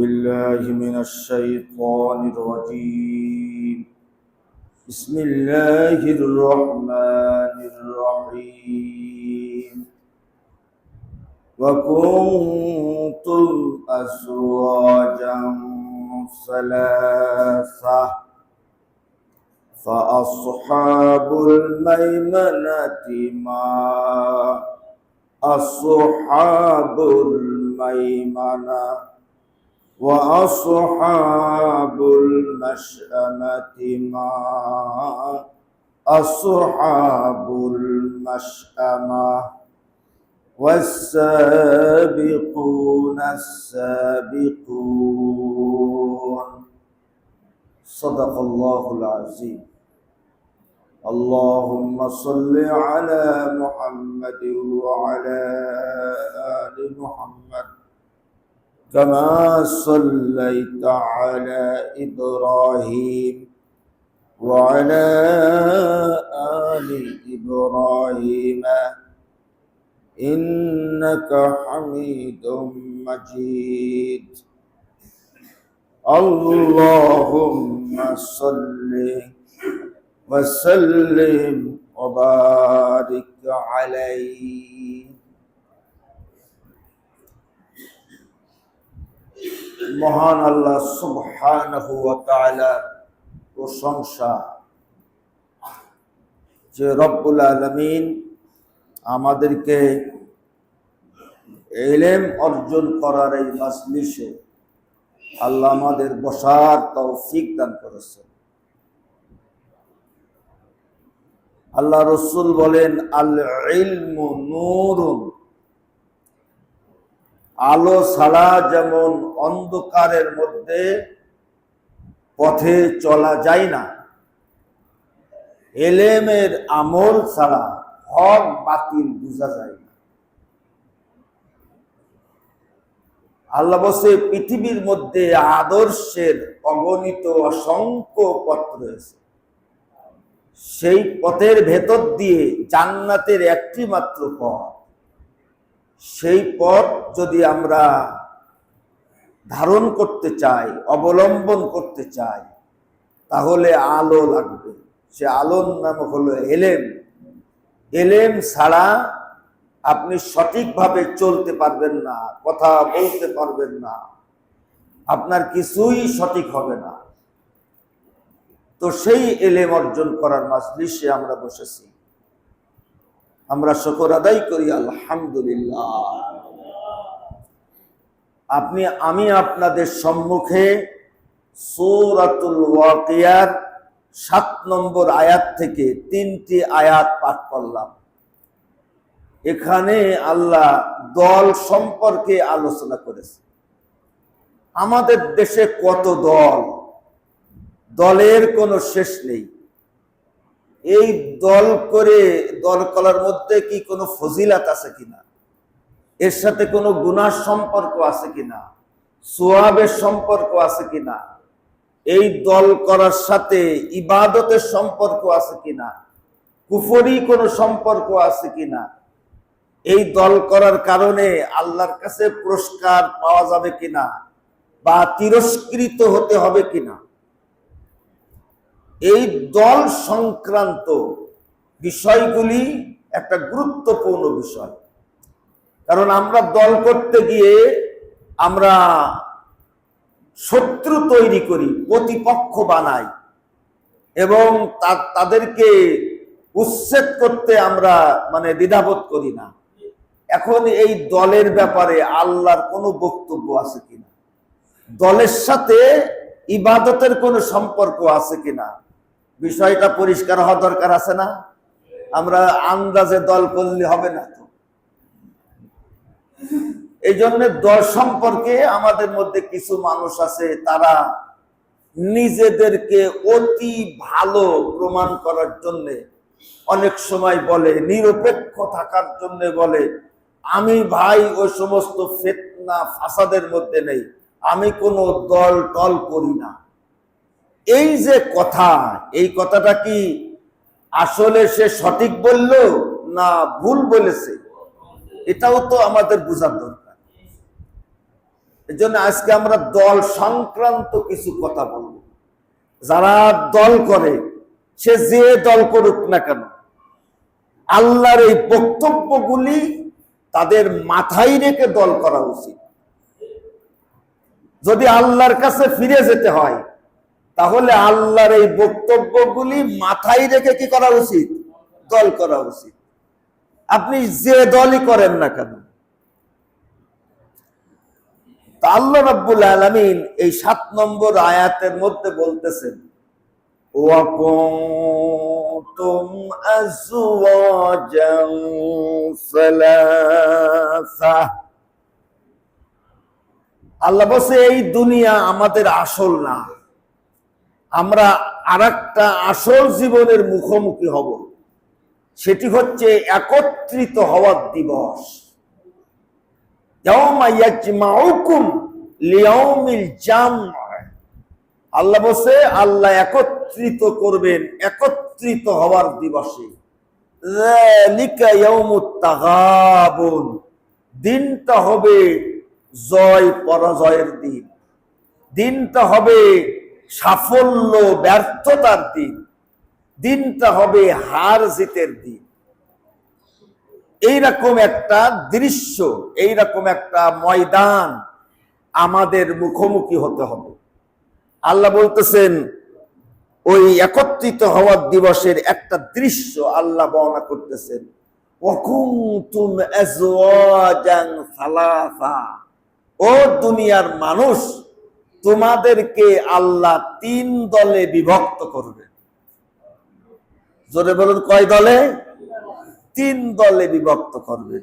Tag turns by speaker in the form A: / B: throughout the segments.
A: بالله من الشيطان الرجيم. بسم الله الرحمن الرحيم. وكنتم أزواجا ثلاثة فأصحاب الميمنة ما أصحاب الميمنة وأصحاب المشأمة ما أصحاب المشأمة والسابقون السابقون. صدق الله العظيم. اللهم صل على محمد وعلى آل محمد كما صليت على إبراهيم وعلى آل إبراهيم إنك حميد مجيد. اللهم صل وسلم وبارك عليه. মহান আল্লাহ সুবহানাহু ওয়া তাআলা প্রশংসা যে রব্বুল আলামিন আমাদেরকে ইলম অর্জন করার এই মাজলিসে আল্লাহ আমাদের বসার তৌফিক দান করেছেন। আল্লাহ রাসূল বলেন, আল ইলমু নূরুন, আলো ছাড়া যেমন অন্ধকারের মধ্যে পথে চলা যায় না, ইলমের আমল ছাড়া হক বাতিল বোঝা যায় না। আল্লাহ বলে, পৃথিবীর মধ্যে আদর্শের অগণিত অসংখ্য পথ রয়েছে, সেই পথের ভেতর দিয়ে জান্নাতের একটি মাত্র পথ। সেই পথ যদি আমরা ধারণ করতে চাই, অবলম্বন করতে চাই, তাহলে আলো লাগবে। সে আলোর নাম হলো ইলম। ইলম ছাড়া আপনি সঠিকভাবে চলতে পারবেন না, কথা বলতে পারবেন না, আপনার কিছুই সঠিক হবে না। তো সেই ইলম অর্জন করার মাজলিসে আমরা বসেছি। আমরা শুকর আদায় করি আলহামদুলিল্লাহ। আমি আপনাদের সম্মুখে সূরাতুল ওয়াকিয়ার 7 নম্বর আয়াত থেকে 3টি আয়াত পাঠ করলাম। এখানে আল্লাহ দল সম্পর্কে আলোচনা করেছে। আমাদের দেশে কত দল, দলের কোনো শেষ নেই। এই দল করার মধ্যে কি কোনো ফজিলাত আছে কিনা, এর সাথে কোনো গুনাহ সম্পর্ক আছে কিনা, সওয়াবের সম্পর্ক আছে কিনা, এই দল করার সাথে ইবাদতের সম্পর্ক আছে কিনা, কুফরি কোনো সম্পর্ক আছে কিনা, এই দল করার কারণে আল্লাহর কাছে পুরস্কার পাওয়া যাবে কিনা বা তিরস্কৃত হতে হবে কিনা, এই দল সংক্রান্ত বিষয়গুলি একটা গুরুত্বপূর্ণ বিষয়। কারণ আমরা দল করতে গিয়ে আমরা শত্রু তৈরি করি, প্রতিপক্ষ বানাই এবং তাদেরকে উচ্ছেদ করতে আমরা দ্বিধাবোধ করি না। এখন এই দলের ব্যাপারে আল্লাহর কোনো বক্তব্য আছে কিনা, দলের সাথে ইবাদতের কোনো সম্পর্ক আছে কিনা, বিষয়টা পরিষ্কার হওয়া দরকার আছে না? আমরা আন্দাজে দল করলে হবে না তো। এই জন্য দল সম্পর্কে আমাদের মধ্যে কিছু মানুষ আছে, তারা নিজেদেরকে অতি ভালো প্রমাণ করার জন্য অনেক সময় বলে, নিরপেক্ষ থাকার জন্য বলে, আমি ভাই ওই সমস্ত ফিতনা ফাসাদের মধ্যে নেই, আমি কোনো দল টল করি না। এই যে কথা, এই কথাটা কি আসলে সে সঠিক বলল না ভুল বলেছে, এটাও তো আমাদের বোঝার দরকার। এজন্য আজকে আমরা দল সংক্রান্ত কিছু কথা বলব। যারা দল করে, সে যে দল করুক না কেন, আল্লাহর এই বক্তব্যগুলি তাদের মাথায় রেখে দল করা উচিত। যদি আল্লাহর কাছে ফিরে যেতে হয়, তাহলে আল্লাহর এই বক্তব্যগুলি মাথায় রেখে কি করা উচিত? দল করা উচিত। আপনি যে দলই করেন না কেন। তা আল্লাহ রাব্বুল আলামিন এই 7 নম্বর আয়াতের মধ্যে বলতেছেন, ওয়া কুনতুম আজওয়াজান সালাসা। আল্লাহ বলছে এই দুনিয়া আমাদের আসল না, আমরা আরেকটা আসল জীবনের মুখোমুখি হব। সেটি হচ্ছে একত্রিত হওয়ার দিবস। ইয়াউমা ইয়াজমাউকুম লিয়াউমিল জাম'। আল্লাহ বলছে আল্লাহ একত্রিত করবেন একত্রিত হওয়ার দিবসে। যালিকা ইয়াউমুত তাগাবুন। দিনটা হবে জয় পরাজয়ের দিন, দিনটা হবে সাফল্য ব্যর্থতার দিন, দিনটা হবে হার জিতের দিন। এইরকম একটা দৃশ্য, এইরকম একটা ময়দান আমাদের মুখোমুখি হতে হবে। আল্লাহ বলতেছেন ওই একত্রিত হওয়ার দিবসের একটা দৃশ্য আল্লাহ বর্ণনা করতেছেন, ওয়াকুনতুম আজওয়াজান সালাসা। ও দুনিয়ার মানুষ, তোমাদেরকে আল্লাহ 3 দলে বিভক্ত করবে। জোরে বলুন, কয় দলে? 3 দলে বিভক্ত করবে।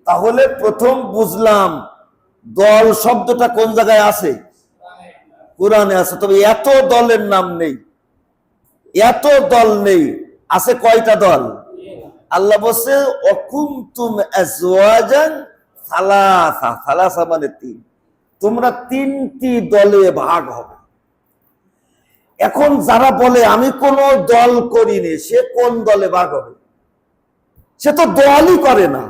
A: তাহলে প্রথম বুঝলাম দল শব্দটা কোন জায়গায় আছে? কোরআনে আছে। তবে এত দলের নাম নেই, এত দল নেই। আছে কয়টা দল? আল্লাহ বলছে ওয়াকুনতুম আজওয়াজান সালাসা। সালাসা মানে 3। তোমরা 3টি দলে ভাগ হবে। এখন যারা বলে আমি কোন দল করিনি, সে কোন দলে ভাগ হবে? সে তো দলই করে না।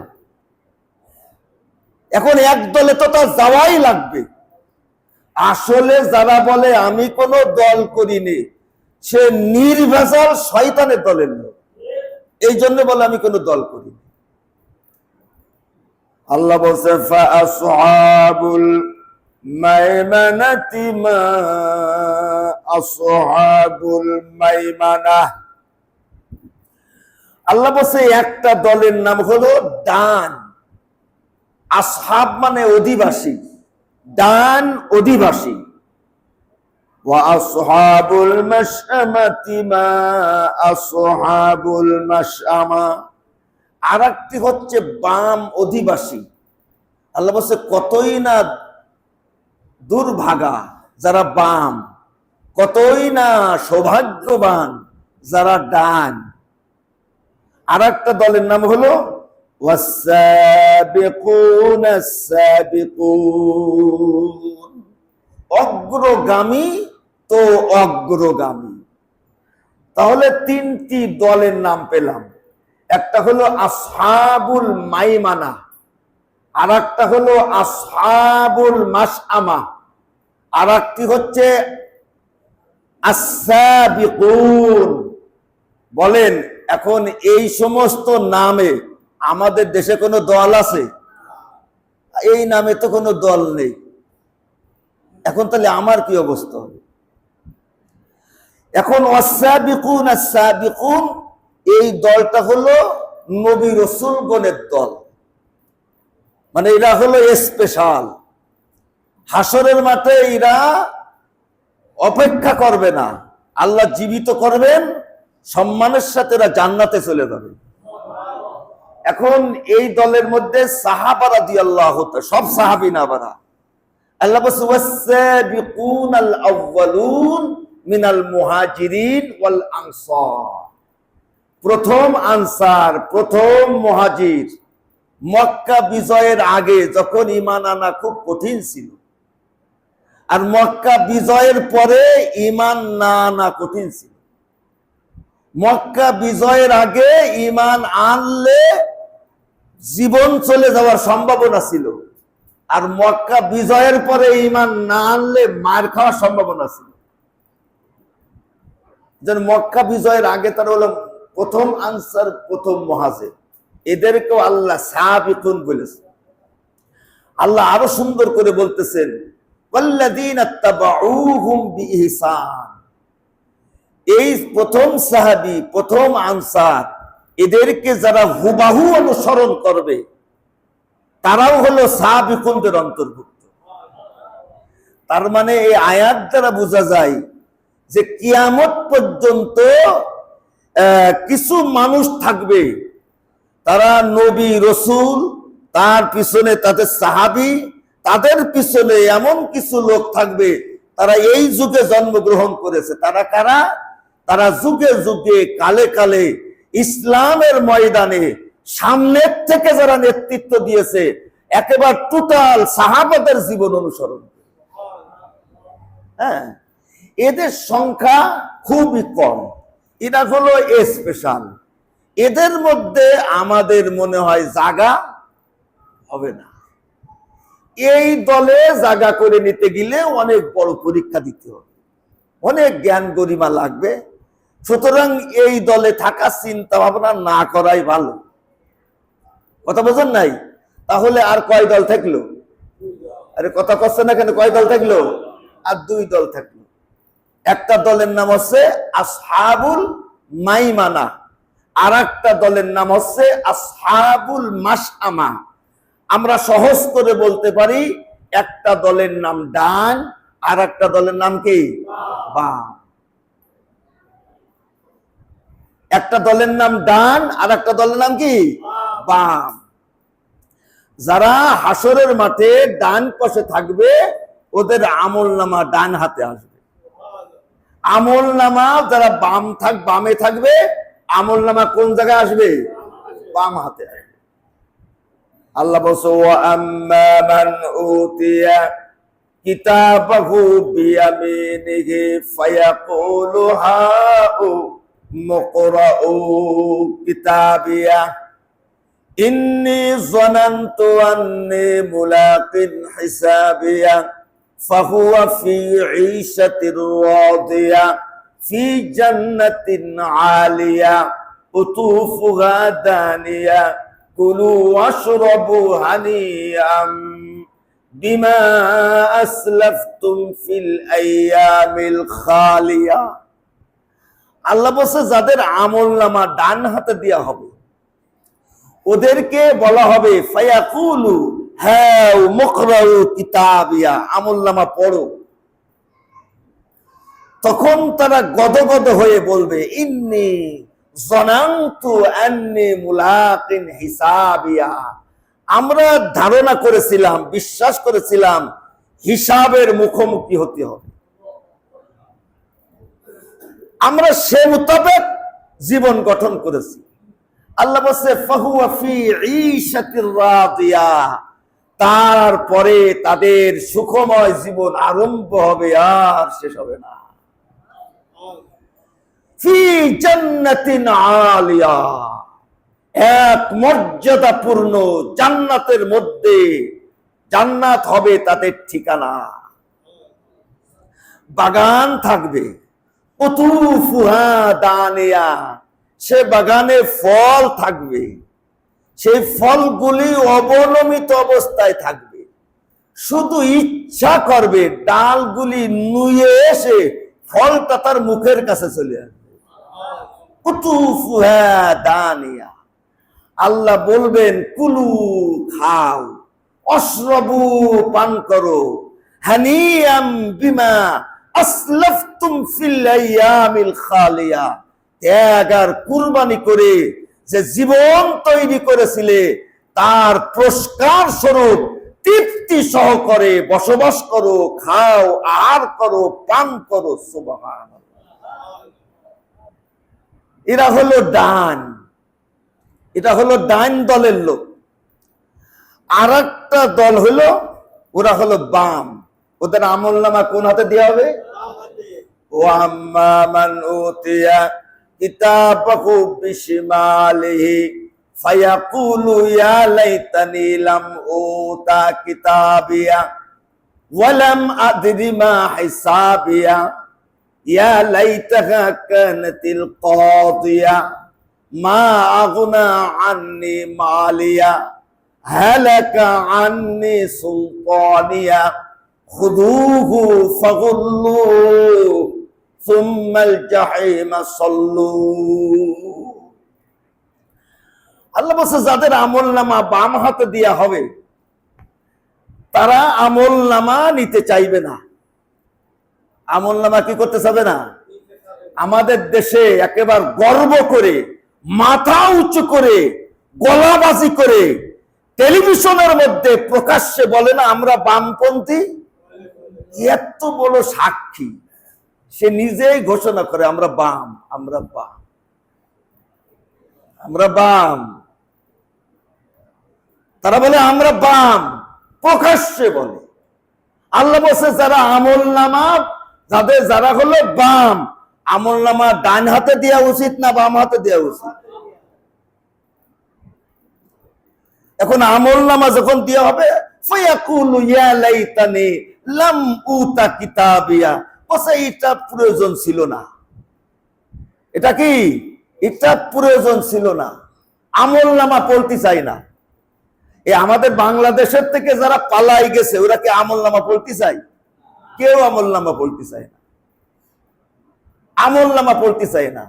A: এখন এক দলে তো তার যাওয়াই লাগবে। আসলে যারা বলে আমি কোন দল করিনি, সে নির্ভেজাল শয়তানের দলের লোক। এই জন্য বলে আমি কোন দল করিনি। আল্লাহ বলছে ফাআসহাবুল মাইমানাতি মা আসহাবুল মাইমানাহ। আল্লাহ বলছে একটা দলের নাম হলো ডান। আসহাব মানে অধিবাসী, ডান অধিবাসী। ওয়া আসহাবুল মাশআমাতি মা আসহাবুল মাশআমা। আরেকটি হচ্ছে বাম অধিবাসী। আল্লাহ বলছে কতই না দুর্ভাগা যারা বাম, কতই না সৌভাগ্যবান যারা ডান। আরেকটা দলের নাম হলো ওয়াস-সাবিকুনাস সাবিকুন। অগ্রগামী তো অগ্রগামী। তাহলে 3টি দলের নাম পেলাম। একটা হলো আসহাবুল মাইমানা, আর একটা হলো আসহাবুল মাশআমা, আর একটি হচ্ছে আস-সাবিকুন। বলেন এখন এই সমস্ত নামে আমাদের দেশে কোনো দল আছে? এই নামে তো কোনো দল নেই। এখন তাহলে আমার কি অবস্থা হবে? এখন ওয়াস-সাবিকুন আস-সাবিকুন, এই দলটা হলো নবী রাসূলগণের দল। মানে এরা হলো স্পেশাল। হাসরের মাঠে এরা অপেক্ষা করবে না, আল্লাহ জীবিত করবেন, সম্মানের সাথে এরা জান্নাতে চলে যাবে। এখন এই দলের মধ্যে সাহাবা রাদিয়াল্লাহু তাআলা, সব সাহাবী না বারা, আল্লাহ বলছে ওয়াস-সাবিকুনাল আউয়ালুন মিনাল মুহাজিরিন ওয়াল আনসার। প্রথম আনসার, প্রথম মুহাজির। মক্কা বিজয়ের আগে যখন ঈমান আনা খুব কঠিন ছিল, আর মক্কা বিজয়ের পরে ঈমান না আনা কঠিন ছিল। মক্কা বিজয়ের আগে ঈমান আনলে জীবন চলে যাওয়ার সম্ভাবনা ছিল, আর মক্কা বিজয়ের পরে ঈমান না আনলে মার খাওয়ার সম্ভাবনা ছিল। যেন মক্কা বিজয়ের আগে তারা হলো প্রথম আনসার, প্রথম মুহাজির, এদেরকেও আল্লাহ সাবিকুন বলেছে। আল্লাহ আরো সুন্দর করে বলতেছেন, ওয়াল্লাযীনা তাবাউহুম বিইহসান, এই প্রথম সাহাবী, প্রথম আনসার, এদেরকে যারা হুবাহু অনুসরণ করবে তারাও হলো সাবিকুনদের অন্তর্ভুক্ত। তার মানে এই আয়াত দ্বারা বোঝা যায় যে কিয়ামত পর্যন্ত কিছু মানুষ থাকবে, তারা নবী রসুল, তার পিছনে তাদের সাহাবী, তাদের পিছনে এমন কিছু লোক থাকবে তারা এই যুগে জন্মগ্রহণ করেছে। তারা কারা? তারা যুগে যুগে কালে কালে ইসলামের ময়দানে সামনের থেকে যারা নেতৃত্ব দিয়েছে, একেবারে টোটাল সাহাবাদের জীবন অনুসরণ। হ্যাঁ, এদের সংখ্যা খুবই কম, এটা হলো স্পেশাল। এদের মধ্যে আমাদের মনে হয় জায়গা হবে না। এই দলে জায়গা করে নিতে গেলে অনেক বড় পরীক্ষা দিতে হবে, অনেক জ্ঞান গরিমা লাগবে। সুতরাং এই দলে থাকার চিন্তা ভাবনা না করাই ভালো। কথা বোঝেন নাই? তাহলে আর কয় দল থাকলো? আরে কথা কচ্ছে না কেন? কয় দল থাকলো? আর দুই দল থাকলো। একটা দলের নাম হচ্ছে আসহাবুল মাইমানা, আর একটা দলের নাম হচ্ছে আসহাবুল মাশআমা। আমরা সহজ করে বলতে পারি, একটা দলের নাম ডান, আর একটা দলের নাম কি? বাম। একটা দলের নাম ডান, আর একটা দলের নাম কি? বাম। যারা হাসরের মাঠে ডান পাশে থাকবে, ওদের আমল নামা ডান হাতে আসবে। আমল নামা যারা বামে থাকবে, আমল নামা কোন জায়গায় আসবে? বাম হাতে আসবে। আল্লাহ বলছে, ওয়া আম্মা মান উতিয়া কিতাবাহু বিয়ামিনিহি ফায়াকুলু হাউ মুকরাউ কিতাবিয়া ইন্নী যানানতু আন্নী মুলাকিন হিসাবিয়া ফাহুয়া ফি ঈশাতির রাদিয়া ফি জান্নাতিন আলিয়া কুতুফুহা দানিয়া কুলু ওয়াশরাবু হানিআম বিমা আসলাফতুম ফিল আইয়ামিল খালিয়া। আল্লাহ বলছে, যাদের আমলনামা ডান হাতে দেয়া হবে ওদেরকে বলা হবে ফায়াকুলু হাউ মুকরাউ কিতাবিয়া, আমলনামা পড়ো। তখন তারা গদগদ হয়ে বলবে, ইন্নী যানানতু আন্নী মুলাকিন হিসাবিয়া, আমরা ধারণা করেছিলাম, বিশ্বাস করেছিলাম হিসাবের মুখোমুখি হতে হবে। আমরা সে মোতাবেক জীবন গঠন করেছি। আল্লাহ বলছে, ফাহুয়া ফি ঈশাতির রাদিয়া, তারপরে তাদের সুখময় জীবন আরম্ভ হবে, আর শেষ হবে না। ফি জান্নাতিন আলিয়া, এক মর্যাদাপূর্ণ জান্নাতের মধ্যে, জান্নাত হবে তাদের ঠিকানা। বাগান থাকবে, কুতুফুহা দানিয়া, সে বাগানে ফল থাকবে, সেই ফলগুলি অবনমিত অবস্থায় থাকবে। শুধু ইচ্ছা করবে ডালগুলি নুয়ে এসে ফলটা তার মুখের কাছে চলে আসবে। কুতুফুহা দানিয়া, আল্লাহ বলবেন, কুলু, খাও, অশরাবু, পান করো, হানিয়াম বিমা আসলাফতুম ফিল আইয়ামিল খালিয়া, ত্যাগ আর কুরবানি করে যে জীবন তৈরি করেছিলে তার পুরস্কার স্বরূপ তৃপ্তি সহকারে বসবাস করো, খাও, আহার করো, পান করো। সুবহানাল্লাহ। এরা হলো ডান, এটা হলো ডান দলের লোক। আর একটা দল হলো, ওরা হলো বাম। ওদের আমলনামা কোন হাতে দেওয়া হবে? ওয়া আম্মা মান উতিয়া কিতাবাহু বিশিমালিহি ফায়াকুলু ইয়া লাইতানি লাম উতা কিতাবিয়া ওয়া লাম আদরি মা হিসাবিয়া ইয়া লাইতাহা কানাতিল কাদিয়া মা আগনা আন্নি মালিয়া হালাকা আন্নি সুলতানিয়া খুযুহু ফাগুল্লুহু সুম্মাল জাহিমা সাল্লু। আল্লাহ বলছে যাদের আমলনামা বাম হাতে দেয়া হবে তারা আমলনামা নিতে চাইবে না। আমলনামা কি করতে চাবে না? আমাদের দেশে একেবারে গর্ব করে মাথা উঁচু করে গলাবাজি করে টেলিভিশনের মধ্যে প্রকাশ্যে বলে না আমরা বামপন্থী। এত বড় সাক্ষী, সে নিজেই ঘোষণা করে আমরা বাম, আমরা বাম, আমরা বাম। তারা বলে আমরা বাম, প্রকাশ্যে বলে। আল্লাহ বলছে যারা আমলনামা যারা হলো বাম, আমলনামা ডান হাতে দেওয়া উচিত না বাম হাতে দেওয়া উচিত? এখন আমলনামা যখন দেওয়া হবে ফায়াকুলু ইয়া লাইতানি লাম উতা কিতাবিয়া, বলছে এটা প্রয়োজন ছিল না। এটা কি? এটা প্রয়োজন ছিল না। আমলনামা পড়তে চাই না। আমাদের বাংলাদেশের থেকে যারা পালাই গেছে ওরা কি আমলনামা পড়তে চায়? কেউ আমলনামা পড়তে চায় না, আমলনামা পড়তে চায় না।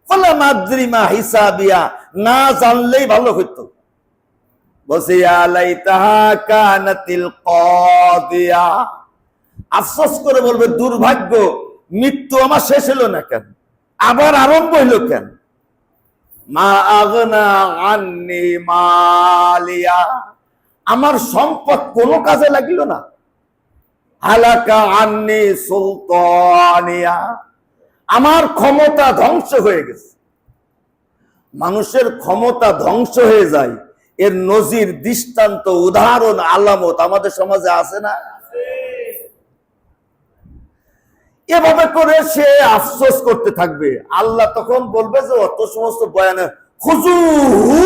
A: ফালা মাদরি মা হিসাবিয়া, না জানলেই ভালো হইতো। বলছে ইয়া লাইতাহা কানাতিল কাদিয়া, আফসোস করে বলবে দুর্ভাগ্য, মৃত্যু আমার শেষ হলো না কেন, আবার আরম্ভ হইলো কেন? মা আগনা আন্নি মালিয়া, আমার সম্পদ কোনো কাজে লাগলো না। হালাকা আন্নি সুলতানিয়া, আমার ক্ষমতা ধ্বংস হয়ে গেছে। মানুষের ক্ষমতা ধ্বংস হয়ে যায়, এর নজির, দৃষ্টান্ত, উদাহরণ, আলামত আমাদের সমাজে আছে না? এভাবে করে সে আফসোস করতে থাকবে। আল্লাহ তখন বলবে যে অত সমস্ত বয়ানে খুযুহু,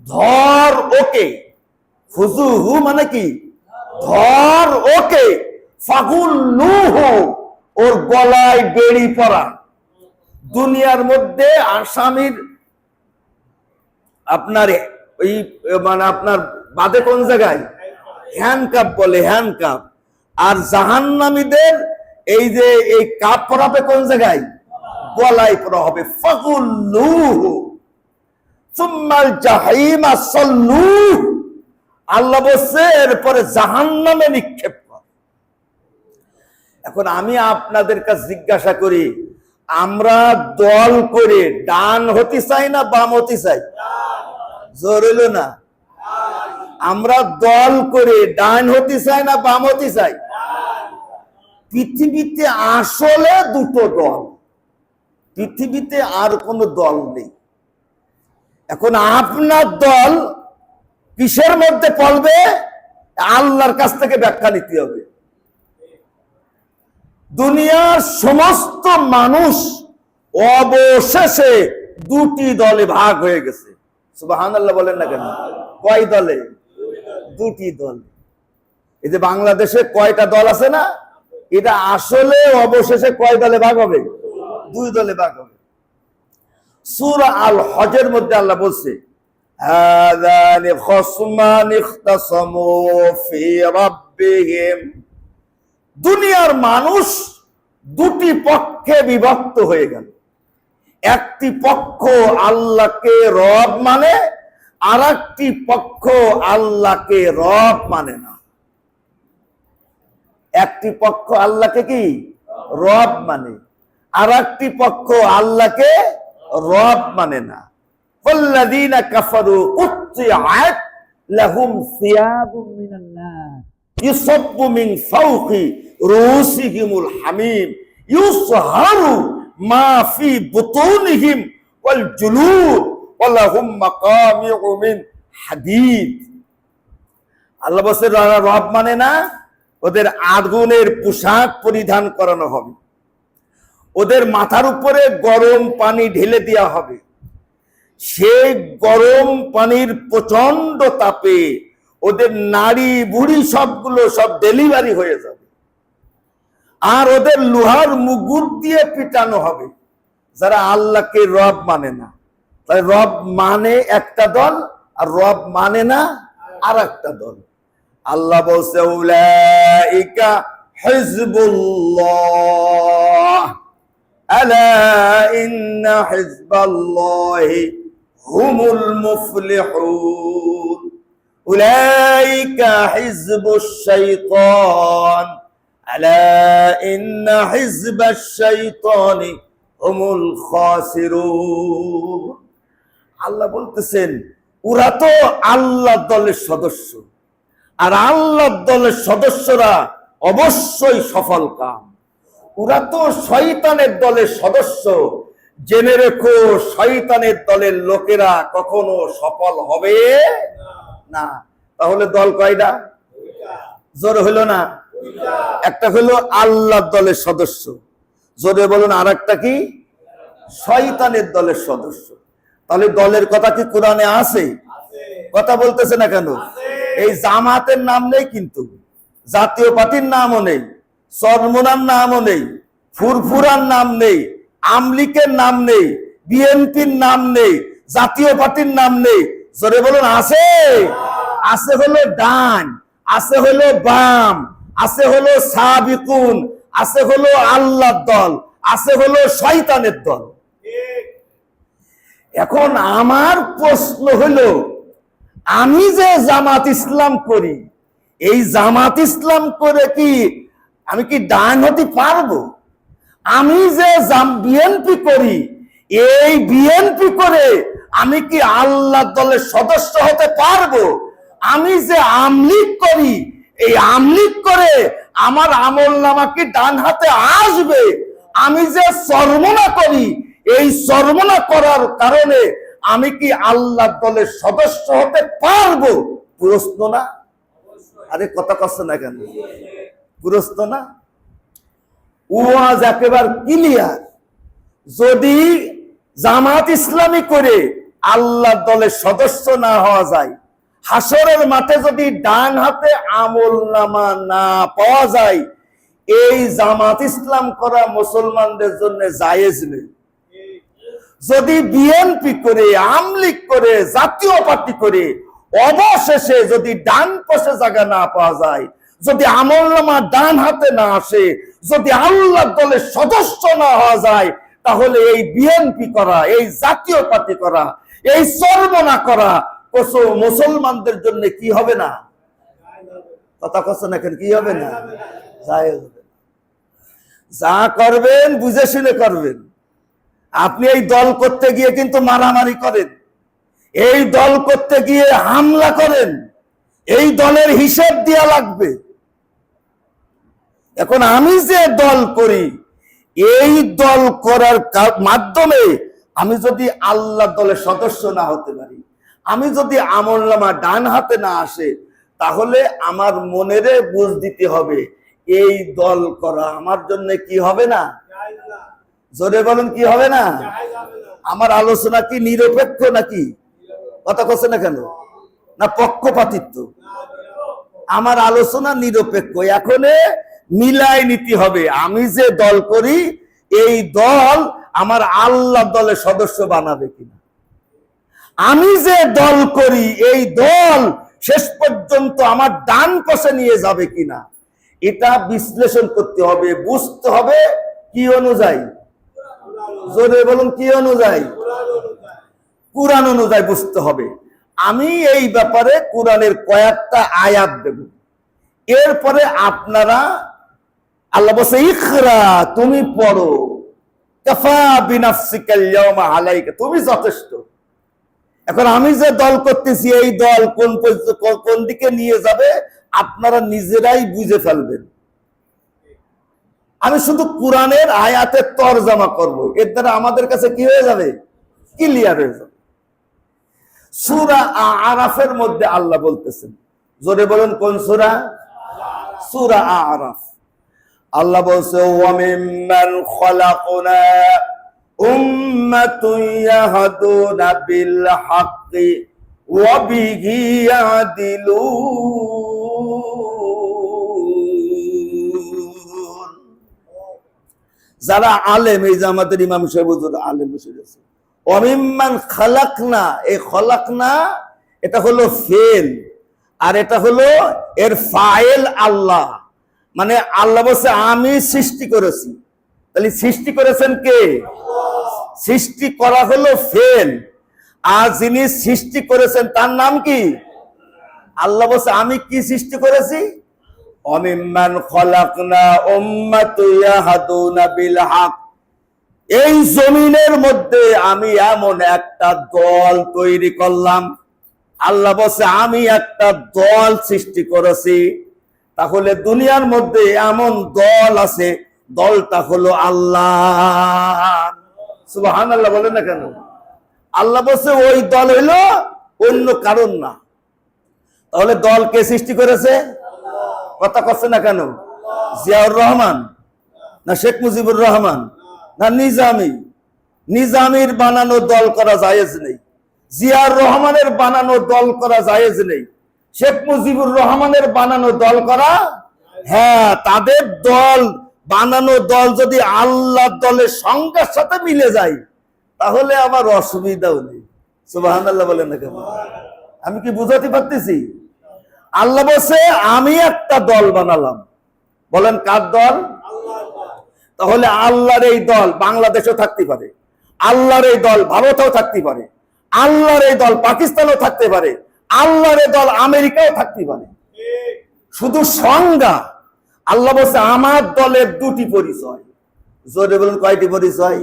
A: ধর ওকে। খুযুহু মানে কি? ধর ওকে। ফাগুল্লুহু, ওর গলায় বেড়ি পরা। দুনিয়ার মধ্যে আসামির আপনার ওই মানে আপনার বাদে কোন জায়গায় হ্যান্ডকাপ বলে, হ্যান্ডকাপ। আর জাহান্নামীদের এই যে এই কাপ পরাবে কোন জায়গায়? গলায় পরা হবে। ফাগুল্লুহু সুম্মাল জাহিমা সাল্লু, আল্লাহ বলছে এরপরে জাহান্নামে নিক্ষেপ কর। এখন আমি আপনাদের কাছে জিজ্ঞাসা করি, আমরা দল করে ডান হতে চাই না বাম হতে চাই? জোর হইল না? আমরা দল করে ডান হতে চাই না বাম হতে চাই? পৃথিবীতে আসলে দুটো দল, পৃথিবীতে আর কোনো দল নেই। এখন আপনার দল কিসের মধ্যে পড়বে? আল্লাহর কাছ থেকে ব্যাখ্যা নিতে হবে। দুনিয়ার সমস্ত মানুষ অবশেষে দুটি দলে ভাগ হয়ে গেছে। সুবহানাল্লাহ বলেন না কেন? কয় দলে? দুটি দল। এই যে বাংলাদেশে কয়টা দল আছে না, এটা আসলে অবশেষে কয় দলে ভাগ হবে? দুই দলে ভাগ হবে। সূরা আল হজের মধ্যে আল্লাহ বলছে হাযানি খাসমান ইখতাসামু ফি রাব্বিহিম, দুনিয়ার মানুষ দুটি পক্ষে বিভক্ত হয়ে গেল। একটি পক্ষ আল্লাহকে রব মানে, আর একটি পক্ষ আল্লাহকে রব মানে না। একটি পক্ষ আল্লাহকে কি রব মানে, আর একটি পক্ষ আল্লাহকে রব মানে না। ওয়াল্লাযীনা কাফারু কুত্তিআত লাহুম সিয়াবুম মিনান নার ইউসাব্বু মিন ফাওকি রুসিহিমুল হামিম ইউসহারু মা ফি বুতুনিহিম ওয়াল জুলুদ ওয়া লাহুম মাকামিউ মিন হাদীদ। আল্লাহ বলেন যারা রব মানে না, ওদের আগুনের পোশাক পরিধান করানো হবে, ওদের মাথার উপরে গরম পানি ঢেলে দেওয়া হবে, সেই গরম পানির প্রচন্ড তাপে ওদের নারী বুড়ি সবগুলো সব ডেলিভারি হয়ে যাবে, আর ওদের লোহার মুগুর দিয়ে পিটানো হবে যারা আল্লাহকে রব মানে না। তাই রব মানে একটা দল, আর রব মানে না আর একটা দল। আল্লাহ বলছে উলাইকা হিজবুল্লাহ আলা ইন্না হিজবাল্লাহি হুমুল মুফলিহুন। উলাইকা হিজবুশ শাইতান আলা ইন্না হিজবাশ শাইতানি হুমুল খাসিরুন। আল্লাহ বলতেছেন ওরা তো আল্লাহর দলের সদস্য, আর আল্লাহর দলের সদস্যরা অবশ্যই সফল কাম। ওরা তো শয়তানের দলের সদস্য, জেনে রেখো শয়তানের দলের লোকেরা কখনো সফল হবে না। তাহলে দল কয়টা? জোর হলো না? একটা হলো আল্লাহর দলের সদস্য, জোরে বলুন, আর একটা কি? শয়তানের দলের সদস্য। তাহলে দলের কথা কি কোরআনে আছে? কথা বলতেছে না কেন? এই জামাতের নাম নেই, কিন্তু জাতীয় পার্টির নামও নেই, চরমোনার নামও নেই, ফুরফুরার নাম নেই, আমলিকের নাম নেই, বিএনপির নাম নেই, জাতীয় পার্টির নাম নেই। জোরে বলুন আছে? আছে হলো ডান, আছে হলো বাম, আছে হলো সাবিকুন, আছে হলো আল্লাহর দল, আছে হলো শয়তানের দল। এখন আমার প্রশ্ন হলো, আমি যে জামাত ইসলাম করি, এই জামাত ইসলাম করে কি আমি কি ডান হতে পারবো? আমি যে বিএনপি করি, এই বিএনপি করে আমি কি আল্লাহর দলের সদস্য হতে পারবো? আমি যে আমলিগ করি, এই আমলিগ করে আমার আমলনামা কি ডান হাতে আসবে? আমি যে চরমনা করি, এই চরমনা করার কারণে আমি কি আল্লাহর দলের সদস্য হতে পারবো? প্রশ্ন না? আরে কথা কষ্ট না কেন? প্রশ্ন না? ওয়াজ একেবারে ক্লিয়ার। যদি জামাত ইসলামী করে আল্লাহর দলের সদস্য না হওয়া যায়, হাসরের মাঠে যদি ডান হাতে আমলনামা না পাওয়া যায়, এই জামাত ইসলাম করা মুসলমানদের জন্য জায়েজ নেই। যদি বিএনপি করে, আমলিগ করে, জাতীয় পার্টি করে অবশেষে যদি ডান পাশে জায়গা না পাওয়া যায়, যদি আমলনামা ডান হাতে না আসে, যদি আল্লাহর দলের সদস্য না হওয়া যায়, তাহলে এই বিএনপি করা, এই জাতীয় পার্টি করা, এই চরমনা করা মুসলমানদের জন্য কি হবে না? কথা কষ্ট না কেন? কি হবে না? জায়েজ হবে। যা করবেন বুঝে শুনে করবেন। আপনি এই দল করতে গিয়ে কিন্তু মারামারি করেন, এই দল করতে গিয়ে হামলা করেন, এই দলের হিসাব দেয়া লাগবে। এখন আমি যে দল করি, এই দল করার মাধ্যমে আমি যদি আল্লাহ দলের সদস্য না হতে পারি, আমি যদি আমলনামা ডান হাতে না আসে, তাহলে আমার মনেরে বুঝ দিতে হবে এই দল করা আমার জন্য কি হবে না? জোরে বলুন, কি হবে না? আমার আলোচনা কি নিরপেক্ষ নাকি? কথা কচ্ছে না কেন? না পক্ষপাতিত্ব? আমার আলোচনা নিরপেক্ষ। এখন মিলাই নিতে হবে, আমি যে দল করি, এই দল আমার আল্লাহ দলের সদস্য বানাবে কিনা। আমি যে দল করি, এই দল শেষ পর্যন্ত আমার ডান পাশে নিয়ে যাবে কিনা, এটা বিশ্লেষণ করতে হবে, বুঝতে হবে। কি অনুযায়ী? জোরে বলুন, কি অনুযায়ী? কুরআন অনুযায়ী বুঝতে হবে। আমি এই ব্যাপারে কুরআনের কয়েকটা আয়াত দেব, এরপরে আপনারা, আল্লাহ বলছে ইকরা, তুমি পড়ো, কাফা বিনাফসিকাল ইয়াওমা আলাইকা, তুমি যথেষ্ট। এখন আমি যে দল করতেছি, এই দল কোন দিকে নিয়ে যাবে আপনারা নিজেরাই বুঝে ফেলবেন। আমি শুধু কোরআনের আয়াতের তরজমা করব, এর দ্বারা আমাদের কাছে কি হয়ে যাবে? ক্লিয়ার হয়ে যাবে। সূরা আরাফের মধ্যে আল্লাহ বলতেছেন, জোরে বলুন কোন সূরা? সূরা আরাফ। আল্লাহ বলছে ওয়া মিম্মান খালাকনা উম্মাতুন ইয়াহদুনা বিল হাক্কি ওয়া বিহি ইয়াদিলুন। যারা আলেম, এই যে আমাদের ইমাম সাহেব হুজুর আলেম বসে গেছে। অমিম্মান খালাকনা, এই খালাকনা এটা হলো ফেল, আর এটা হলো এর ফাইল আল্লাহ। মানে আল্লাহ বলছে আমি সৃষ্টি করেছি, তাহলে সৃষ্টি করেছেন কে? সৃষ্টি করা হলো ফেল, আর যিনি সৃষ্টি করেছেন তার নাম কি? আল্লাহ বলছে আমি কি সৃষ্টি করেছি? অমিম্মান খালাকনা উম্মাতুন ইয়াহদুনা বিল হক, এই জমিনের মধ্যে আমি এমন একটা দল তৈরি করলাম। আল্লাহ বলছে আমি একটা দল সৃষ্টি করেছি। তাহলে দুনিয়ার মধ্যে এমন দল আছে, দলটা হলো আল্লাহ। সুবহানাল্লাহ বলেন না কেন? আল্লাহ বলছে ওই দল হইলো অন্য কারণ না। তাহলে দল কে সৃষ্টি করেছে? কথা কচ্ছে না কেন? জিয়াউর রহমান না শেখ মুজিবুর রহমান না নিজামী? নিজামীর বানানো দল করা জায়েজ নেই, জিয়াউর রহমানের বানানো দল করা জায়েজ নেই, শেখ মুজিবুর রহমানের বানানো দল করা, হ্যাঁ তাদের দল বানানো দল যদি আল্লাহ দলের সংজ্ঞার সাথে মিলে যায় তাহলে আমার অসুবিধাও নেই। সুবহানাল্লাহ বলেন না কেন? আমি কি বুঝাতে পারতেছি? আল্লাহ বলছে আমি একটা দল বানালাম। বলেন কার দল? তাহলে আল্লাহর এই দল বাংলাদেশেও থাকতে পারে, আল্লাহর এই দল ভারতেও থাকতে পারে, আল্লাহর এই দল পাকিস্তানেও থাকতে পারে, আল্লাহর এই দল আমেরিকাও থাকতে পারে। শুধু সংজ্ঞা। আল্লাহ বলছে আমার দলের দুটি পরিচয়। জোরে বলুন কয়টি পরিচয়?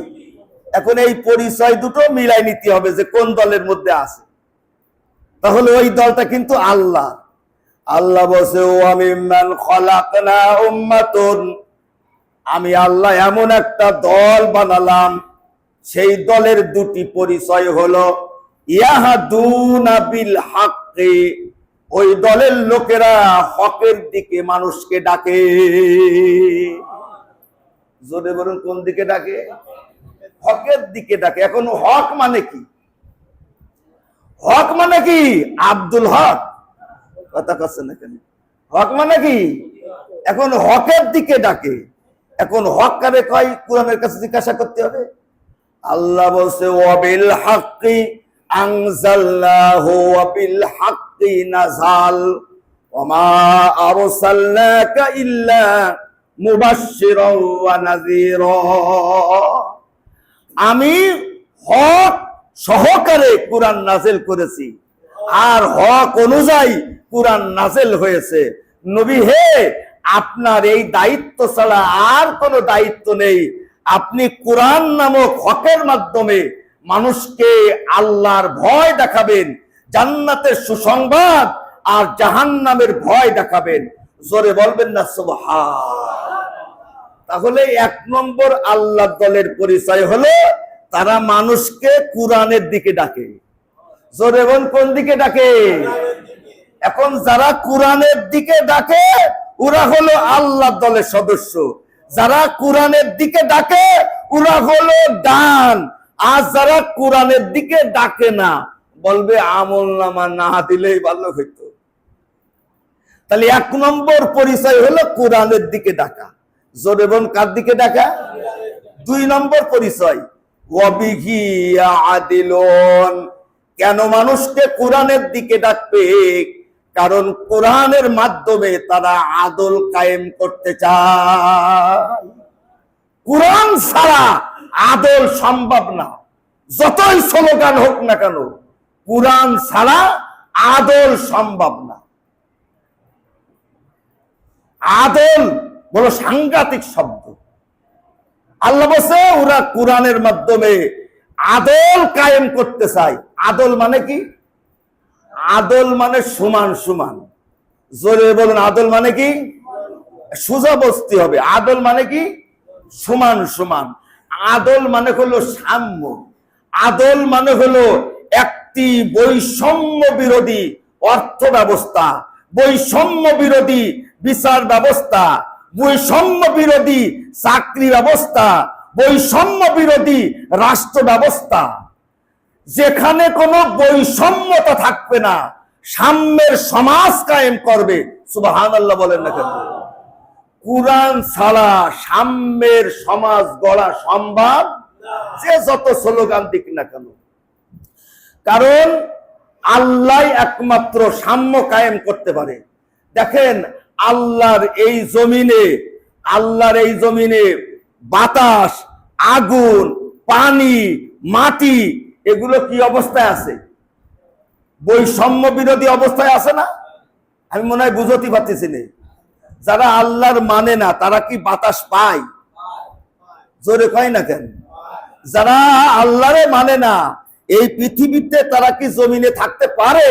A: এখন এই পরিচয় দুটো মিলাই নিতে হবে যে কোন দলের মধ্যে আছে। তাহলে ওই দলটা কিন্তু আল্লাহ। আল্লাহ বলছে ওয়ামিম্মান খালাকনা উম্মাতুন, আমি আল্লাহ এমন একটা দল বানালাম, সেই দলের দুটি পরিচয় হলো ইয়াহদুনা বিল হাক্কি, ওই দলের লোকেরা হকের দিকে মানুষকে ডাকে। জোরে বলুন কোন দিকে ডাকে? হকের দিকে ডাকে। এখন হক মানে কি? হক মানে কি? আব্দুল হক, কথা কাছে না কেন? হক মানে কি? এখন হকের দিকে ডাকে। এখন হক কারে কয়? কোরআনের কাছে জিজ্ঞাসা করতে হবে। আল্লাহ বলছে ওয়াবিল হাক্কি আনজালনাহু ওয়াবিল হাক্কি নাযাল ওয়ামা আরসালনাকা ইল্লা মুবাশশিরাও ওয়া নাযীরা। আমি হক সহকারে কোরআন নাযিল করেছি, আর হক অনুযায়ী কোরআন নাযিল হয়েছে। নবী হে, আপনার এই দায়িত্ব ছাড়া আর কোনো দায়িত্ব নেই। আপনি কোরআন নামক হকের মাধ্যমে মানুষকে আল্লাহর ভয় দেখাবেন, জান্নাতের সুসংবাদ আর জাহান্নামের ভয় দেখাবেন। জোরে বলবেন না সুবহান। তাহলে এক নম্বর আল্লাহ দলের পরিচয় হলো তারা মানুষকে কোরআনের দিকে ডাকে। জোরে বল কোন দিকে ডাকে? এখন যারা কোরআনের দিকে ডাকে ওরা হলো আল্লাহ দলের সদস্য। যারা কোরআনের দিকে ডাকে ওরা হলো ডান, আর যারা কোরআনের দিকে ডাকে না বলবে আমলনামা না দিলেই ভালো হইতো। তাহলে এক নম্বর পরিচয় হলো কোরআনের দিকে ডাকা। জোরে বল কার দিকে ডাকা? দুই নম্বর পরিচয় ওয়াবিহি ইয়াদিলুন। কেন মানুষকে কোরআনের দিকে ডাকবে? কারণ কোরআনের মাধ্যমে তারা আদল কায়েম করতে চায়। কোরআন ছাড়া আদল সম্ভব না। যতই স্লোগান হোক না কেন, কোরআন ছাড়া আদল সম্ভব না। আদল বড় সাংঘাতিক শব্দ। আল্লাহ বলছে ওরা কোরআনের মাধ্যমে আদল কায়েম করতে চায়। আদল মানে কি? আদল মানে সমান সমান। জোরে বলুন আদল মানে কি? সোজা বসতে হবে। আদল মানে কি? সমান সমান। আদল মানে হলো সাম্য। আদল মানে হলো একটি বৈষম্য বিরোধী অর্থ ব্যবস্থা, বৈষম্য বিরোধী বিচার ব্যবস্থা, বৈষম্য বিরোধী চাকরি ব্যবস্থা, বৈষম্য বিরোধী রাষ্ট্র ব্যবস্থা, যেখানে কোনো বৈষম্যতা থাকবে না, সাম্যের সমাজ কায়েম করবে। সুবহানাল্লাহ বলেন না কেন? কুরআন ছাড়া সাম্যের সমাজ গড়া সম্ভব, যে যত স্লোগান দিক না কেন। কারণ আল্লাহ একমাত্র সাম্য কায়েম করতে পারে। দেখেন আল্লাহর এই জমিনে বাতাস, আগুন, পানি, মাটি, এগুলো কি অবস্থায় আছে? বৈষম্য বিরোধী অবস্থায় আছে না? আমি মনে হয় বুঝতে পারতেছি না। যারা আল্লাহর মানে না তারা কি বাতাস পায়? জোরে কয় না কেন? যারা আল্লাহরে মানে না এই পৃথিবীতে তারা কি জমিনে থাকতে পারে?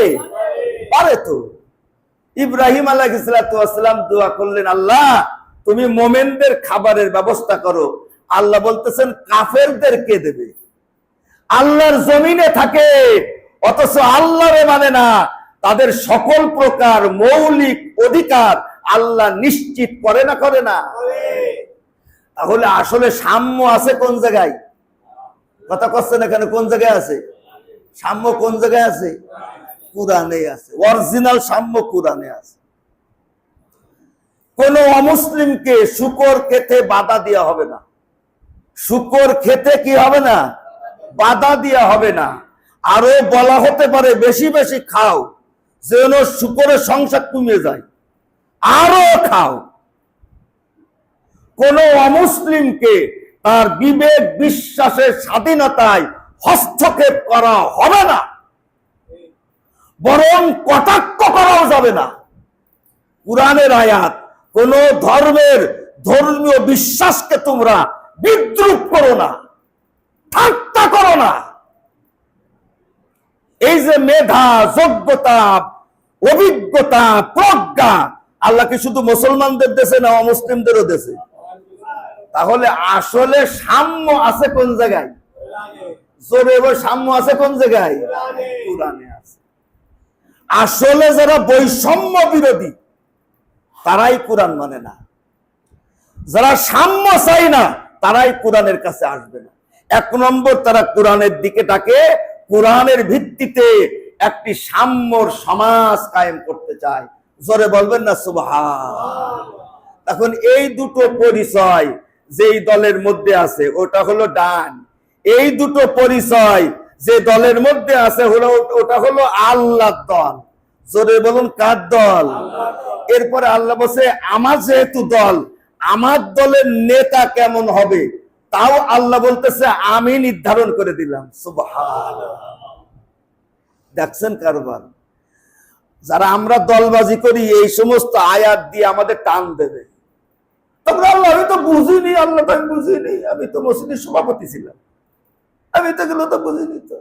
A: পারে তো। ইব্রাহিম আলাইহিস সালাম দোয়া করলেন, আল্লাহ তুমি মোমেনদের খাবারের ব্যবস্থা করো। আল্লাহ বলতেছেন কাফেরদের কে দেবে? আল্লাহর জমিনে থাকে অথচ আল্লাহরে মানে না, তাদের সকল প্রকার মৌলিক অধিকার আল্লাহ নিশ্চিত করে না, করে না? তাহলে আসলে সাম্য আছে কোন জায়গায়? কথা করছেন এখানে? কোন জায়গায় আছে সাম্য? কোন জায়গায় আছে? কুরআনে আছে। অরিজিনাল সাম্য কুরআনে আছে। কোন অমুসলিমকে শুকর খেতে বাধা দেওয়া হবে না। শুকর খেতে কি হবে না? বাধা দেওয়া হবে না। আরো বলা হতে পারে বেশি বেশি খাও, যেন শুকরের সংসার কমে যায়, আরো খাও। কোন অমুসলিমকে তার বিবেক বিশ্বাসের স্বাধীনতায় হস্তক্ষেপ করা হবে না, বরং কটাক্ষ করাও যাবে না। কুরআনের আয়াত, কোন ধর্মের ধর্মীয় বিশ্বাসকে তোমরা বিদ্রুপ করো না, ঠাট্টা করো না। এই যে মেধা, যোগ্যতা, অভিজ্ঞতা, প্রজ্ঞা, আল্লাহ কি শুধু মুসলমানদের দেশে না অমুসলিমদেরও দেশে? তাহলে আসলে সাম্য আছে কোন জায়গায়? জোরে বল, সাম্য আছে কোন জায়গায়? কুরআনে আছে। আসলে যারা বৈষম্য বিরোধী তারাই কুরআন মানে না, যারা সাম্য চাই না তারাই কোরআনের কাছে আসবে না। এক নম্বর, তারা কোরআনের দিকে ডাকে, কোরআনের ভিত্তিতে একটি সাম্যর সমাজ কায়েম করতে চায়। জোরে বলবেন না সুবহান। এখন এই দুটো পরিচয় যেই দলের মধ্যে আছে ওটা হলো ডান, এই দুটো পরিচয় যে দলের মধ্যে আছে ওটা হলো আল্লাহর দল। জোরে বলুন কার দল? এরপরে আল্লাহ বলছে আমার যেহেতু দল, আমার দলের নেতা কেমন হবে তাও আল্লাহ বলতেছে আমি নির্ধারণ করে দিলাম। সুবহানাল্লাহ। দেখছেন কারবার? যারা আমরা দলবাজি করি এই সমস্ত আয়াত দিয়ে আমাদের টান দেবে। তবে আল্লাহ আমি তো বুঝিনি, আল্লাহ তো আমি বুঝিনি, আমি তো মসজিদের সভাপতি ছিলাম, আমি তো এগুলো তো বুঝিনি। তো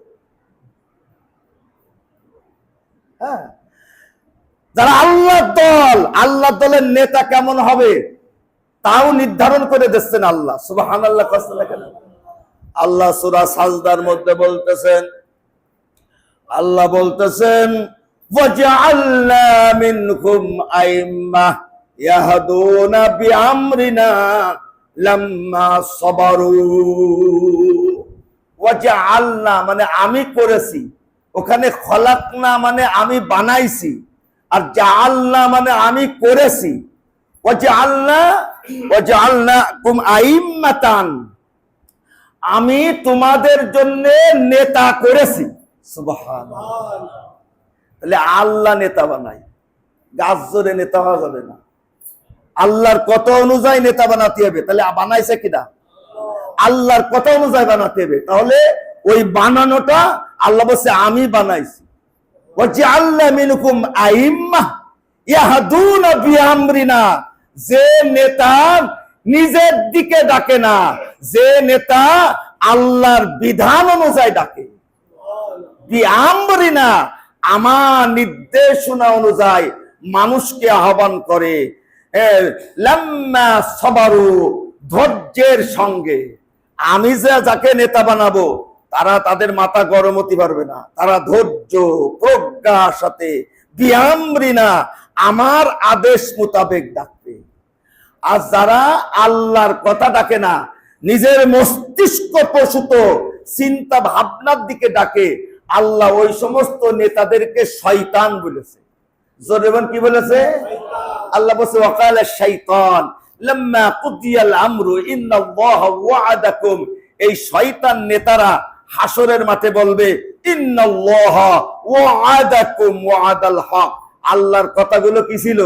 A: হ্যাঁ, যারা আল্লাহ দল, আল্লাহ দলের নেতা কেমন হবে তাও নির্ধারণ করে দিচ্ছেন আল্লাহ। সুবহানাল্লাহ। আল্লাহ সূরা সাজদার মধ্যে বলতেছেন, আল্লাহ বলতেছেন ওয়াজআলনা মিনকুম আইম্মাহ ইয়াহদুনা বিআমরিনা লাম্মা সাবারু। ওয়াজআলনা মানে আমি করেছি, ওখানে খলাকনা মানে আমি বানাইছি, আর জাআলনা মানে আমি করেছি। ওয়াজআলনাকুম আইম্মাতান, আমি তোমাদের জন্য নেতা করেছি। সুবহানাল্লাহ। তাহলে আল্লাহ নেতা বানাই, গাছ জোরে নেতা হওয়া যাবে না। আল্লাহর কথা অনুযায়ী নেতা বানাতে হবে। তাহলে বানাইছে কিনা? আল্লাহর কথা অনুযায়ী বানাতে হবে। তাহলে ওই বানানোটা আল্লাহ বলছে আমি বানাইছি। ওয়াজআলনা মিনকুম আইম্মাহ ইয়াহদুনা বিআমরিনা, যে নেতা নিজের দিকে ডাকে না, যে নেতা আল্লাহর বিধান অনুযায়ী ডাকে, বিআমরিনা আমার নির্দেশনা অনুযায়ী মানুষকে আহ্বান করে, লাম্মা সাবারু ধৈর্যের সঙ্গে। আমি যে যাকে নেতা বানাবো তারা তাদের মাথা গরম হতে পারবে না, তারা ধৈর্য প্রজ্ঞার সাথে বিআমরিনা আমার আদেশ মোতাবেক ডাকবে। আর যারা আল্লাহর কথা ডাকে না, নিজের মস্তিষ্ক প্রসূত চিন্তা ভাবনার দিকে ডাকে, আল্লাহ ওই সমস্ত নেতাদেরকে শয়তান বলেছে। জোরেবান কি বলেছে? আল্লাহ বলছে ওয়াকালা শাইতান লাম্মা কুদিয়াল আমরু ইন্নাল্লাহা ওয়া'আদাকুম। এই শয়তান নেতারা হাসরের মাঠে বলবে ইন্নাল্লাহা ওয়া'আদাকুম ওয়া'আদাল হক। আল্লাহর কথাগুলো কি ছিল?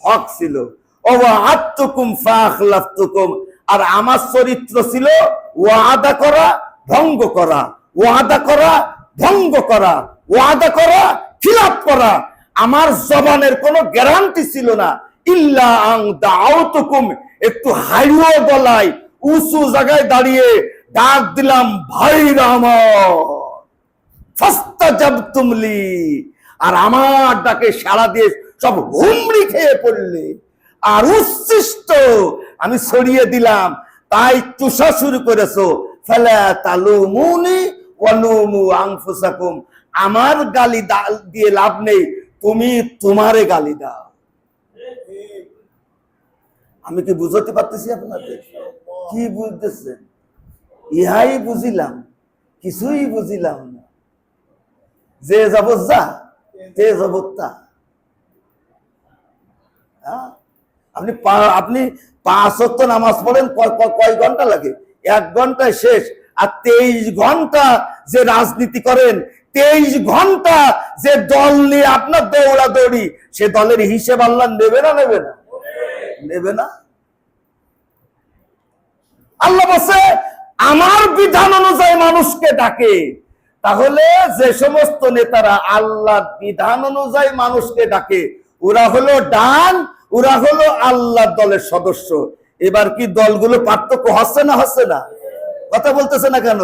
A: হক ছিল। ওয়া'আদতুকুম ফাখলাফতুকুম। আর আমার চরিত্র ছিল ওয়াদা করা, ভঙ্গ করা, ওয়াদা করা, ভঙ্গ করা, ওয়াদা করা, খিলাফ করা। আমার জবানের কোনো গ্যারান্টি ছিল না। ইল্লা আন দাউতুকুম, একটু হাইও গলায় উঁচু জায়গায় দাঁড়িয়ে ডাক দিলাম, ভাইরা আমার, ফাস্তাজাবতুম লি। আর আমার ডাকে সাড়া দিয়ে সব হুমড়ি খেয়ে পড়লে আর উচ্ছিষ্ট আমি ছড়িয়ে দিলাম। তাই চুষা শুরু করেছো। ফালা তালুমুনি ওয়ালুমু আনফুসাকুম। আমার গালি দিয়ে লাভ নেই, তুমি তোমারে গালি দাও। আমি কি বুঝতে পারতেছি আপনাদের? কি বুঝতেছেন? ইহাই বুঝিলাম, কিছুই বুঝিলাম না। যে যাব যা, তে যাব তা। আপনি 5 ওয়াক্ত নামাজ পড়েন, কয় ঘন্টা লাগে? 1 ঘন্টায় শেষ। আর 23 ঘন্টা যে রাজনীতি করেন, 23 ঘন্টা যে দল নিয়ে আপনার দৌড়াদৌড়ি, সে দলের হিসেব আল্লাহ নেবে না? নেবে না? নেবে না? আল্লাহ বলছে আমার বিধান অনুযায়ী মানুষকে ডাকে। তাহলে যে সমস্ত নেতারা আল্লাহ বিধান অনুযায়ী মানুষকে ডাকে, ওরা হলো ডান, ওরা হলো আল্লাহ দলের সদস্য। এবার কি দলগুলো পার্থক্য হচ্ছে না? হচ্ছে না? কথা বলতেছে না কেন?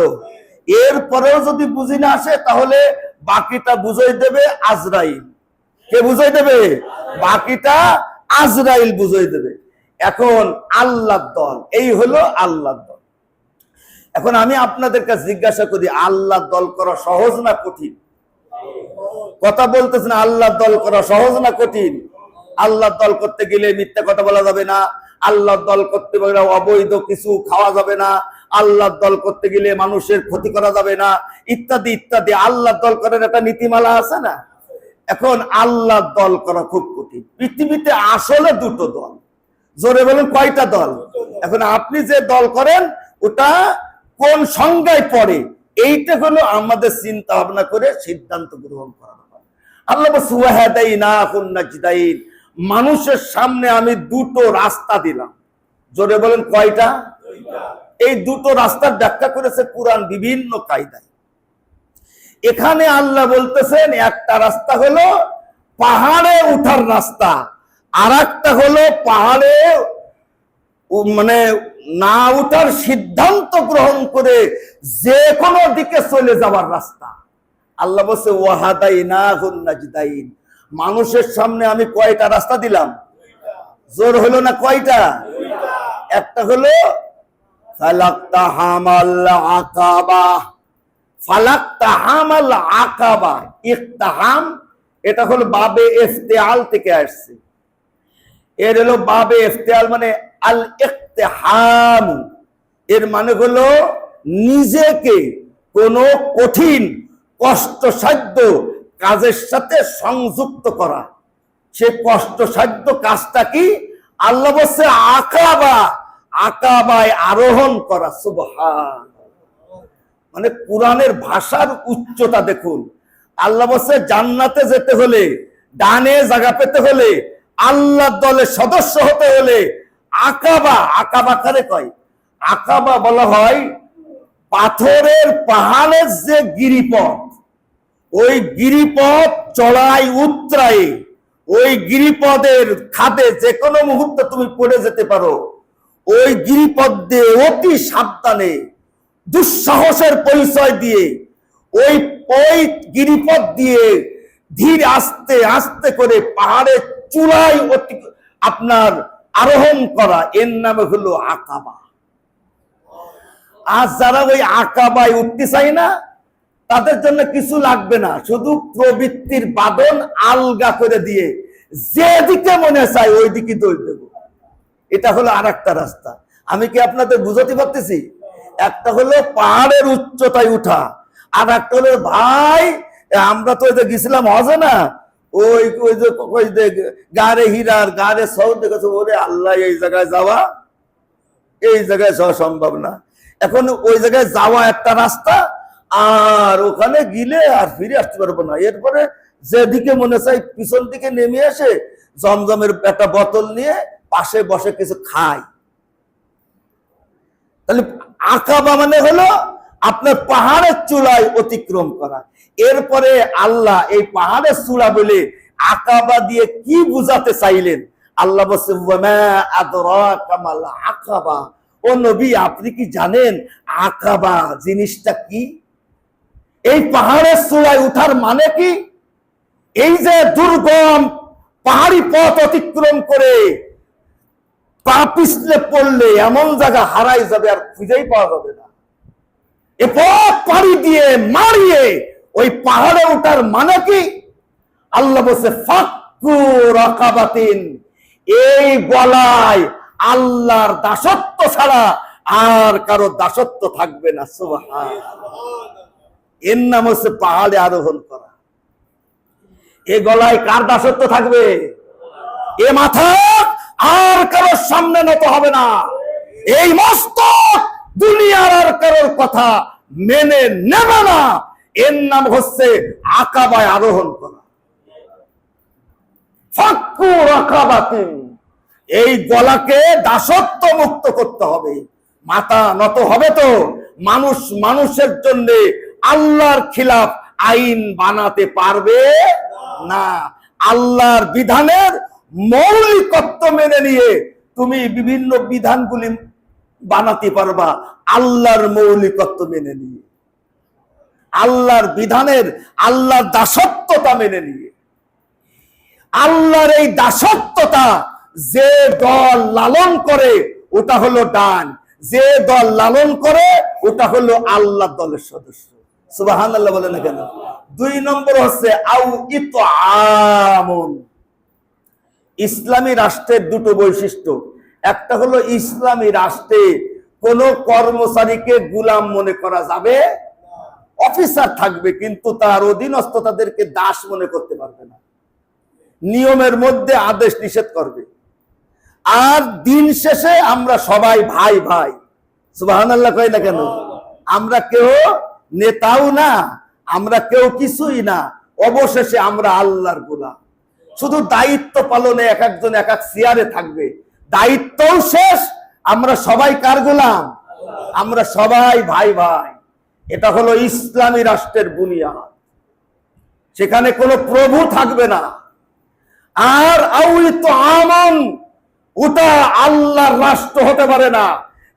A: এরপরেও যদি বুঝি না আসে, তাহলে বাকিটা বুঝাই দেবে আজরাইল। কে বুঝাই দেবে? বাকিটা আজরাইল বুঝাই দেবে। এখন আল্লাহর দল, এই হলো আল্লাহর দল। এখন আমি আপনাদের কাছে জিজ্ঞাসা করি, আল্লাহর দল করা সহজ না কঠিন? কথা বলতেছেন, আল্লাহর দল করা সহজ না কঠিন? আল্লাহর দল করতে গেলে মিথ্যা কথা বলা যাবে না, আল্লাহর দল করতে গেলে অবৈধ কিছু খাওয়া যাবে না, আল্লাহর দল করতে গেলে মানুষের ক্ষতি করা যাবে না, ইত্যাদি ইত্যাদি। আল্লাহর দল করার একটা নীতিমালা আছে না? এখন আল্লাহর দল করা খুব কঠিন। পৃথিবীতে আসলে 2টো দল। জোরে বলুন, কয়টা দল? এখন আপনি যে দল করেন ওটা কোন সংজ্ঞায় পড়ে, এইটা হলো আমাদের চিন্তা ভাবনা করে সিদ্ধান্ত গ্রহণ করা। আল্লাহ বলছে মানুষের সামনে আমি 2টো রাস্তা দিলাম। জোরে বলেন, কয়টা? এই 2টো রাস্তার ব্যাখ্যা করেছে কুরআন বিভিন্ন কায়দায়। এখানে আল্লাহ বলতেছেন একটা রাস্তা হলো পাহাড়ে উঠার রাস্তা, আর একটা হলো পাহাড়ে মানে না উঠার সিদ্ধান্ত গ্রহণ করে যে কোনো দিকে চলে যাওয়ার রাস্তা। আল্লাহ বলছে ওয়াহাদাইনাহুন নাজদাইন, মানুষের সামনে আমি কয়টা রাস্তা দিলাম? জোর হলো না? কয়টা? একটা হলো ফালাকতাহামাল আকাবা। ফালাকতাহামাল আকাবা, ইকতাহাম, এটা হলো বাবে ইফতিআল থেকে আসছে। এর হলো বাবে ইফতিআল মানে আল ইকতিহাম, এর মানে হলো নিজেকে কোনো কঠিন কষ্টসাধ্য কাজের সাথে সংযুক্ত করা। সে কষ্টসাধ্য কাজটা কি? আল্লাহ বলছে আকাবা, আকাবায় আরোহণ করা। সুবহান, মানে কোরআনের ভাষার উচ্চতা দেখুন। আল্লাহ বলছে জান্নাতে যেতে হলে, ডানে জায়গা পেতে হলে, আল্লাহ দলের সদস্য হতে হলে আকাবা, আকাবা কারে কয়? আকাবা বলা হয় পাথরের পাহাড়ের যে গিরিপথ, ওই গিরিপথ চড়াই উতরাই, ওই গিরিপথের খাদে যে কোনো মুহূর্তে তুমি পড়ে যেতে পারো। ওই গিরিপথ দিয়ে অতি সাবধানে দুঃসাহসের পরিচয় দিয়ে ওই ওই গিরিপথ দিয়ে ধীরে আস্তে আস্তে করে পাহাড়ের চূড়ায় আপনার আরোহণ করা, এর নামে হলো আকাবা। আর যারা ওই আকাবায় উঠতে চায় না, তাদের জন্য কিছু লাগবে না, শুধু প্রবৃত্তির বাঁধন আলগা করে দিয়ে যেদিকে মনে চায় ওই দিকে দৌড় দেব। এটা হলো আর একটা রাস্তা। আমি কি আপনাদের বুঝাতে পারতেছি? একটা হলো পাহাড়ের উচ্চতায় উঠা, আর একটা হলো ভাই আমরা তো গেছিলাম হজে না, ওই ওই যে গাড়ে হীরার গাড়ে সৌদ দেখেছো, ওরে আল্লাহ এই জায়গায় যাওয়া, এই জায়গায় যাওয়া সম্ভব না। এখন ওই জায়গায় যাওয়া একটা রাস্তা, আর ওখানে গিলে আর ফিরে আসতে পারবো না। এরপরে যেদিকে মনে চাই পিছন দিকে নেমে এসে জমজমের একটা বোতল নিয়ে পাশে বসে কিছু খাই। তাহলে আকাবা মানে হলো আপনার পাহাড়ের চূড়ায় অতিক্রম করা। এরপরে আল্লাহ এই পাহাড়ের চূড়া বলে আকাবা দিয়ে কি বুঝাতে চাইলেন? আল্লাহ বলছে ওয়ামা আদরাকা মাল আকাবা, ও নবী আপনি কি জানেন আকাবা জিনিসটা কি? এই পাহাড়ের চূড়ায় উঠার মানে কি? এই যে দুর্গম পাহাড়ি পথ অতিক্রম করে পা পিছলে পড়লে এমন জায়গা হারাই যাবে আর খুঁজেই পাওয়া যাবে না। এ পথ পাড়ি দিয়ে মারিয়ে ওই পাহাড়ে ওঠার মানে কি? আল্লাহ বলছে ফাক্কু রাকাবাতিন, এই গলায় আল্লাহর দাসত্ব ছাড়া আর কারো দাসত্ব থাকবে না। সুবহানাল্লাহ। এর নাম হচ্ছে পাহাড়ে আরোহণ করা। এ গলায় কার দাসত্ব থাকবে? এ মাথা আর কারোর সামনে নত হবে না। এই মস্তক দুনিয়ার আর কারোর কথা মেনে নেবে না। এর নাম হচ্ছে আকাবায় আরোহণ করা। ফাক্কু রাকাবাতিন, এই গলাকে দাসত্ব মুক্ত করতে হবে। মাথা নত হবে তো মানুষ মানুষের জন্য আল্লাহর খিলাফ আইন বানাতে পারবে না। আল্লাহর বিধানের মৌলিকত্ব মেনে নিয়ে তুমি বিভিন্ন বিধানগুলি বানাতে পারবা আল্লাহর মৌলিকত্ব মেনে নিয়ে, আল্লাহর বিধানের আল্লাহর দাসত্বতা মেনে নিয়ে। আল্লাহর এই দাসত্বতা যে দল লালন করে ওটা হলো ডান, যে দল লালন করে ওটা হলো আল্লাহ দলের সদস্য। সুবহানাল্লাহ বলে না কেন? 2 নম্বর হচ্ছে আউ ইতআমুন। ইসলামী রাষ্ট্রের দুটো বৈশিষ্ট্য। একটা হলো ইসলামী রাষ্ট্রে কোন কর্মচারীকে গোলাম মনে করা যাবে, অফিসার থাকবে কিন্তু তার অধীনস্থ তাদেরকে দাস মনে করতে পারবে না। নিয়মের মধ্যে আদেশ নিষেধ করবে। আর দিন শেষে আমরা সবাই ভাই ভাই। সুবহানাল্লাহ কই না কেন? আমরা কেউ নেতাও না, আমরা কেউ কিছুই না, অবশেষে আমরা আল্লাহর গোলাম। শুধু দায়িত্ব পালনে এক একজন এক এক চেয়ারে থাকবে, দায়িত্বও শেষ। আমরা সবাই কার গোলাম? আমরা সবাই ভাই ভাই। এটা হলো ইসলামী রাষ্ট্রের বুনিয়াদ। সেখানে কোনো প্রভু থাকবে না। আর আউইতআমুন, ওটা আল্লাহর রাষ্ট্র হতে পারে না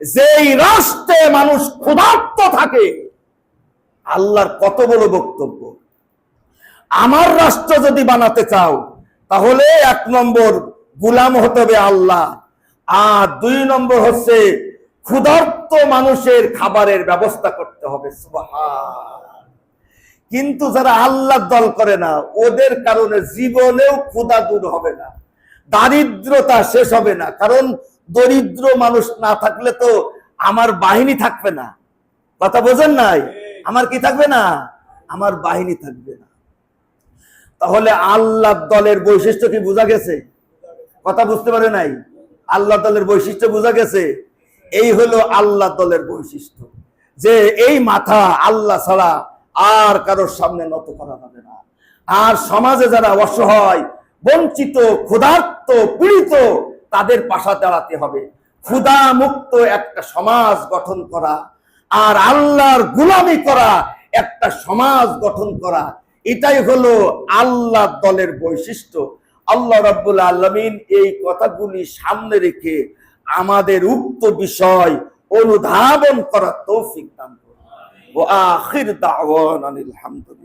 A: যেই রাষ্ট্রে মানুষ ক্ষুধার্ত থাকে। আল্লাহর কত বড় বক্তব্য! আমার রাষ্ট্র যদি বানাতে চাও তাহলে 1 নম্বর গোলাম হতে হবে আল্লাহ, আর 2 নম্বর হচ্ছে ক্ষুধার্ত মানুষের খাবারের ব্যবস্থা করতে হবে। সুবহানাল্লাহ। কিন্তু যারা আল্লাহর দল করে না ওদের কারণে জীবনেও ক্ষুধা দূর হবে না, দারিদ্রতা শেষ হবে না। কারণ দরিদ্র মানুষ না থাকলে তো আমার বাহিনী থাকবে না। কথা বোঝেন নাই? আমার কি থাকবে না? আমার বাহিনী থাকবে না। তাহলে আল্লাহর দলের বৈশিষ্ট্য কি বোঝা গেছে? কথা বুঝতে পারে নাই? আল্লাহ দলের বৈশিষ্ট্য বোঝা গেছে? এই হলো আল্লাহ দলের বৈশিষ্ট্য, যে এই মাথা আল্লাহ ছাড়া আর কারোর সামনে নত করা যাবে না। আর সমাজে যারা অসহায়, বঞ্চিত, ক্ষুধার্ত, পীড়িত, তাদের পাশে দাঁড়াতে হবে। ক্ষুধা মুক্ত একটা সমাজ গঠন করা আর আল্লাহর গোলামি করা একটা সমাজ গঠন করা, এটাই হলো আল্লাহ দলের বৈশিষ্ট্য। আল্লাহ রাব্বুল আলামিন এই কথাগুলি সামনে রেখে আমাদের উক্ত বিষয় অনুধাবন করার তৌফিক দান করুন। ওয়া আখির দাওয়ানা আলহামদুলিল্লাহ।